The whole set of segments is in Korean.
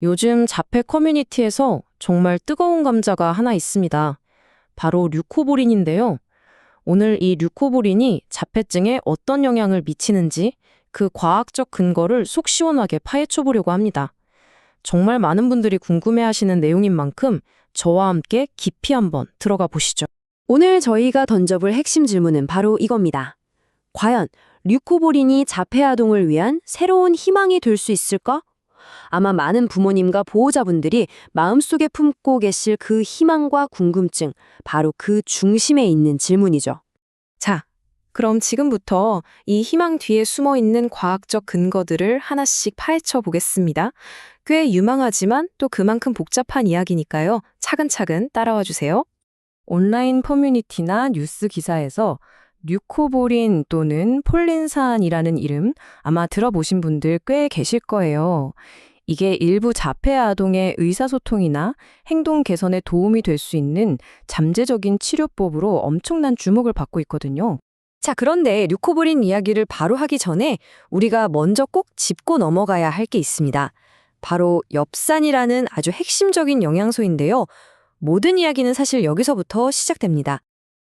요즘 자폐 커뮤니티에서 정말 뜨거운 감자가 하나 있습니다. 바로 류코보린인데요. 오늘 이 류코보린이 자폐증에 어떤 영향을 미치는지 그 과학적 근거를 속 시원하게 파헤쳐 보려고 합니다. 정말 많은 분들이 궁금해하시는 내용인 만큼 저와 함께 깊이 한번 들어가 보시죠. 오늘 저희가 던져볼 핵심 질문은 바로 이겁니다. 과연 류코보린이 자폐 아동을 위한 새로운 희망이 될 수 있을까? 아마 많은 부모님과 보호자분들이 마음속에 품고 계실 그 희망과 궁금증, 바로 그 중심에 있는 질문이죠. 자, 그럼 지금부터 이 희망 뒤에 숨어 있는 과학적 근거들을 하나씩 파헤쳐 보겠습니다. 꽤 유망하지만 또 그만큼 복잡한 이야기니까요. 차근차근 따라와 주세요. 온라인 커뮤니티나 뉴스 기사에서 류코보린 또는 폴린산이라는 이름 아마 들어보신 분들 꽤 계실 거예요. 이게 일부 자폐 아동의 의사소통이나 행동 개선에 도움이 될 수 있는 잠재적인 치료법으로 엄청난 주목을 받고 있거든요. 자, 그런데 류코보린 이야기를 바로 하기 전에 우리가 먼저 꼭 짚고 넘어가야 할 게 있습니다. 바로 엽산이라는 아주 핵심적인 영양소인데요. 모든 이야기는 사실 여기서부터 시작됩니다.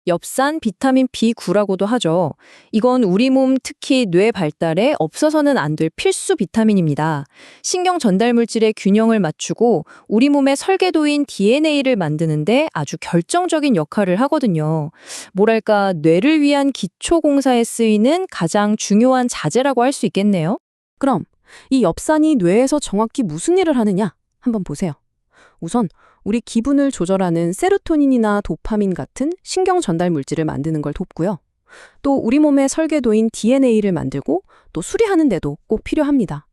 엽산 비타민 B9라고도 하죠. 이건 우리 몸 특히 뇌 발달에 없어서는 안 될 필수 비타민입니다. 신경 전달 물질의 균형을 맞추고 우리 몸의 설계도인 DNA를 만드는데 아주 결정적인 역할을 하거든요. 뭐랄까, 뇌를 위한 기초 공사에 쓰이는 가장 중요한 자재라고 할 수 있겠네요. 그럼 이 엽산이 뇌에서 정확히 무슨 일을 하느냐? 한번 보세요. 우선 우리 기분을 조절하는 세로토닌이나 도파민 같은 신경 전달 물질을 만드는 걸 돕고요. 또 우리 몸의 설계도인 DNA를 만들고 또 수리하는 데도 꼭 필요합니다.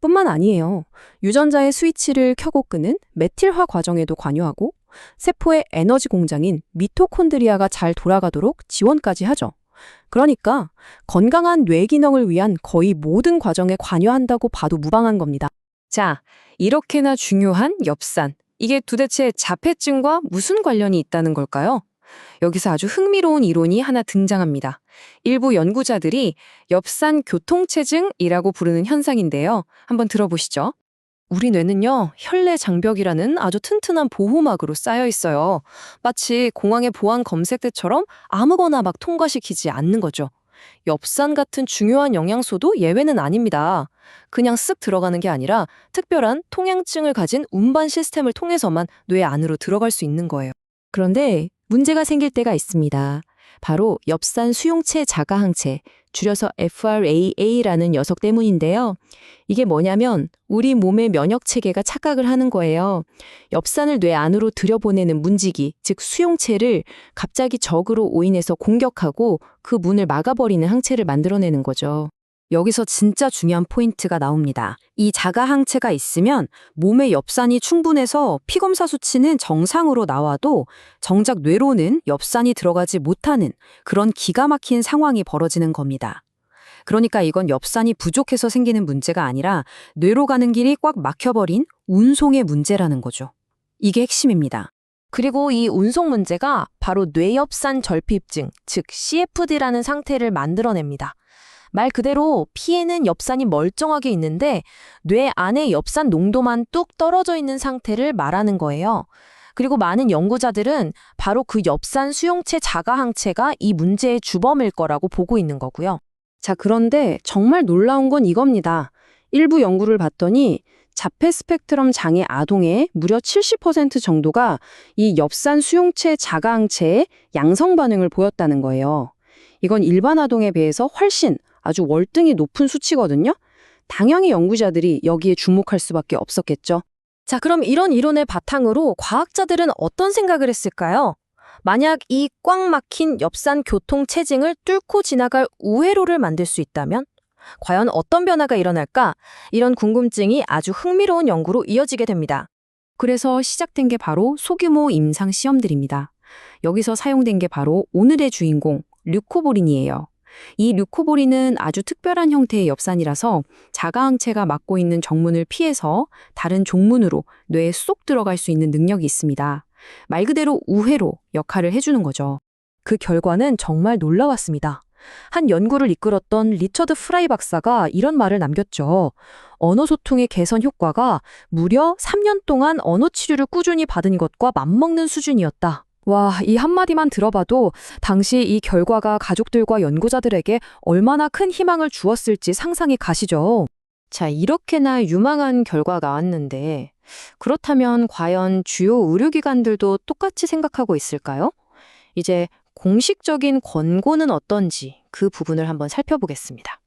뿐만 아니에요. 유전자의 스위치를 켜고 끄는 메틸화 과정에도 관여하고 세포의 에너지 공장인 미토콘드리아가 잘 돌아가도록 지원까지 하죠. 그러니까 건강한 뇌 기능을 위한 거의 모든 과정에 관여한다고 봐도 무방한 겁니다. 자, 이렇게나 중요한 엽산. 이게 도대체 자폐증과 무슨 관련이 있다는 걸까요? 여기서 아주 흥미로운 이론이 하나 등장합니다. 일부 연구자들이 엽산 교통체증이라고 부르는 현상인데요. 한번 들어보시죠. 우리 뇌는요, 혈내 장벽이라는 아주 튼튼한 보호막으로 쌓여 있어요. 마치 공항의 보안 검색대처럼 아무거나 막 통과시키지 않는 거죠. 엽산 같은 중요한 영양소도 예외는 아닙니다. 그냥 쓱 들어가는 게 아니라 특별한 통행증을 가진 운반 시스템을 통해서만 뇌 안으로 들어갈 수 있는 거예요. 그런데 문제가 생길 때가 있습니다. 바로 엽산 수용체 자가항체, 줄여서 FRAA라는 녀석 때문인데요. 이게 뭐냐면 우리 몸의 면역 체계가 착각을 하는 거예요. 엽산을 뇌 안으로 들여보내는 문지기, 즉 수용체를 갑자기 적으로 오인해서 공격하고 그 문을 막아버리는 항체를 만들어내는 거죠. 여기서 진짜 중요한 포인트가 나옵니다. 이 자가항체가 있으면 몸에 엽산이 충분해서 피검사 수치는 정상으로 나와도 정작 뇌로는 엽산이 들어가지 못하는 그런 기가 막힌 상황이 벌어지는 겁니다. 그러니까 이건 엽산이 부족해서 생기는 문제가 아니라 뇌로 가는 길이 꽉 막혀버린 운송의 문제라는 거죠. 이게 핵심입니다. 그리고 이 운송 문제가 바로 뇌엽산 결핍증, 즉 CFD라는 상태를 만들어냅니다. 말 그대로 피에는 엽산이 멀쩡하게 있는데 뇌 안에 엽산 농도만 뚝 떨어져 있는 상태를 말하는 거예요. 그리고 많은 연구자들은 바로 그 엽산 수용체 자가항체가 이 문제의 주범일 거라고 보고 있는 거고요. 자, 그런데 정말 놀라운 건 이겁니다. 일부 연구를 봤더니 자폐 스펙트럼 장애 아동의 무려 70% 정도가 이 엽산 수용체 자가항체에 양성 반응을 보였다는 거예요. 이건 일반 아동에 비해서 훨씬 아주 월등히 높은 수치거든요. 당연히 연구자들이 여기에 주목할 수밖에 없었겠죠. 자, 그럼 이런 이론을 바탕으로 과학자들은 어떤 생각을 했을까요? 만약 이 꽉 막힌 엽산 교통 체증을 뚫고 지나갈 우회로를 만들 수 있다면 과연 어떤 변화가 일어날까? 이런 궁금증이 아주 흥미로운 연구로 이어지게 됩니다. 그래서 시작된 게 바로 소규모 임상 시험들입니다. 여기서 사용된 게 바로 오늘의 주인공, 류코보린이에요. 이 류코보린은 아주 특별한 형태의 엽산이라서 자가항체가 막고 있는 정문을 피해서 다른 종문으로 뇌에 쏙 들어갈 수 있는 능력이 있습니다. 말 그대로 우회로 역할을 해주는 거죠. 그 결과는 정말 놀라웠습니다. 한 연구를 이끌었던 리처드 프라이 박사가 이런 말을 남겼죠. 언어 소통의 개선 효과가 무려 3년 동안 언어 치료를 꾸준히 받은 것과 맞먹는 수준이었다. 와, 이 한마디만 들어봐도 당시 이 결과가 가족들과 연구자들에게 얼마나 큰 희망을 주었을지 상상이 가시죠. 자, 이렇게나 유망한 결과가 나왔는데 그렇다면 과연 주요 의료기관들도 똑같이 생각하고 있을까요? 이제 공식적인 권고는 어떤지 그 부분을 한번 살펴보겠습니다.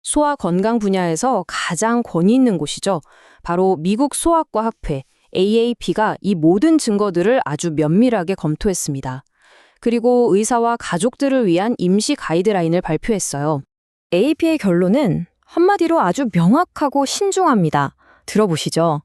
소아 건강 분야에서 가장 권위 있는 곳이죠. 바로 미국 소아과학회 AAP가 이 모든 증거들을 아주 면밀하게 검토했습니다. 그리고 의사와 가족들을 위한 임시 가이드라인을 발표했어요. AAP의 결론은 한마디로 아주 명확하고 신중합니다. 들어보시죠.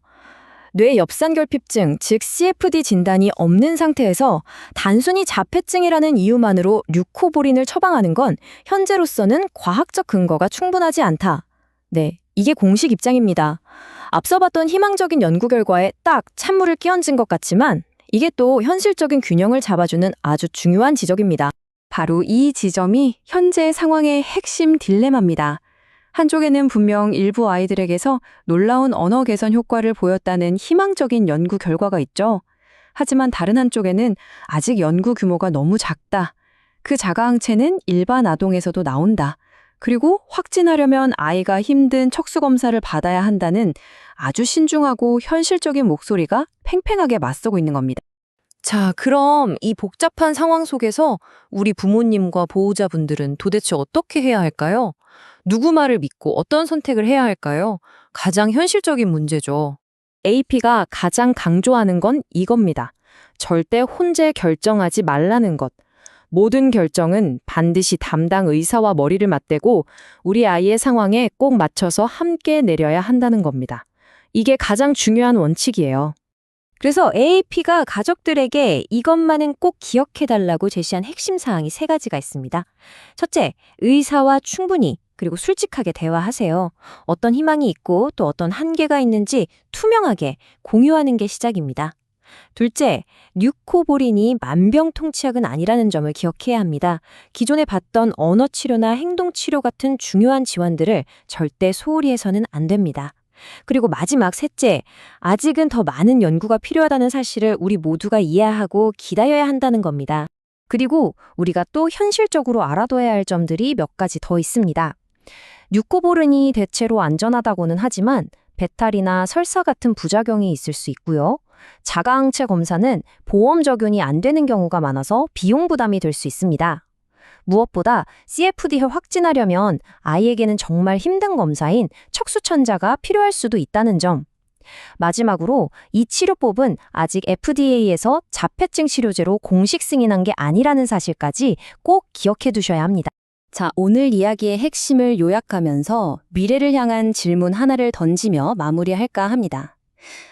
뇌 엽산결핍증, 즉 CFD 진단이 없는 상태에서 단순히 자폐증이라는 이유만으로 류코보린을 처방하는 건 현재로서는 과학적 근거가 충분하지 않다. 네, 이게 공식 입장입니다. 앞서 봤던 희망적인 연구 결과에 딱 찬물을 끼얹은 것 같지만 이게 또 현실적인 균형을 잡아주는 아주 중요한 지적입니다. 바로 이 지점이 현재 상황의 핵심 딜레마입니다. 한쪽에는 분명 일부 아이들에게서 놀라운 언어 개선 효과를 보였다는 희망적인 연구 결과가 있죠. 하지만 다른 한쪽에는 아직 연구 규모가 너무 작다. 그 자가항체는 일반 아동에서도 나온다. 그리고 확진하려면 아이가 힘든 척수검사를 받아야 한다는 아주 신중하고 현실적인 목소리가 팽팽하게 맞서고 있는 겁니다. 자, 그럼 이 복잡한 상황 속에서 우리 부모님과 보호자분들은 도대체 어떻게 해야 할까요? 누구 말을 믿고 어떤 선택을 해야 할까요? 가장 현실적인 문제죠. AP가 가장 강조하는 건 이겁니다. 절대 혼자 결정하지 말라는 것. 모든 결정은 반드시 담당 의사와 머리를 맞대고 우리 아이의 상황에 꼭 맞춰서 함께 내려야 한다는 겁니다. 이게 가장 중요한 원칙이에요. 그래서 AAP가 가족들에게 이것만은 꼭 기억해달라고 제시한 핵심 사항이 3가지가 있습니다. 첫째, 의사와 충분히 그리고 솔직하게 대화하세요. 어떤 희망이 있고 또 어떤 한계가 있는지 투명하게 공유하는 게 시작입니다. 둘째, 류코보린이 만병통치약은 아니라는 점을 기억해야 합니다. 기존에 봤던 언어치료나 행동치료 같은 중요한 지원들을 절대 소홀히 해서는 안 됩니다. 그리고 마지막 셋째, 아직은 더 많은 연구가 필요하다는 사실을 우리 모두가 이해하고 기다려야 한다는 겁니다. 그리고 우리가 또 현실적으로 알아둬야 할 점들이 몇 가지 더 있습니다. 류코보린이 대체로 안전하다고는 하지만 배탈이나 설사 같은 부작용이 있을 수 있고요. 자가항체 검사는 보험 적용이 안 되는 경우가 많아서 비용 부담이 될 수 있습니다. 무엇보다 CFD를 확진하려면 아이에게는 정말 힘든 검사인 척수천자가 필요할 수도 있다는 점. 마지막으로 이 치료법은 아직 FDA에서 자폐증 치료제로 공식 승인한 게 아니라는 사실까지 꼭 기억해 두셔야 합니다. 자, 오늘 이야기의 핵심을 요약하면서 미래를 향한 질문 하나를 던지며 마무리할까 합니다.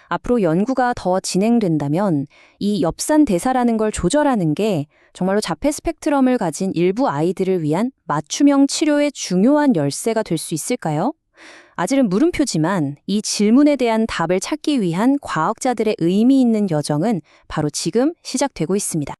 앞으로 연구가 더 진행된다면 이 엽산 대사라는 걸 조절하는 게 정말로 자폐 스펙트럼을 가진 일부 아이들을 위한 맞춤형 치료의 중요한 열쇠가 될 수 있을까요? 아직은 물음표지만 이 질문에 대한 답을 찾기 위한 과학자들의 의미 있는 여정은 바로 지금 시작되고 있습니다.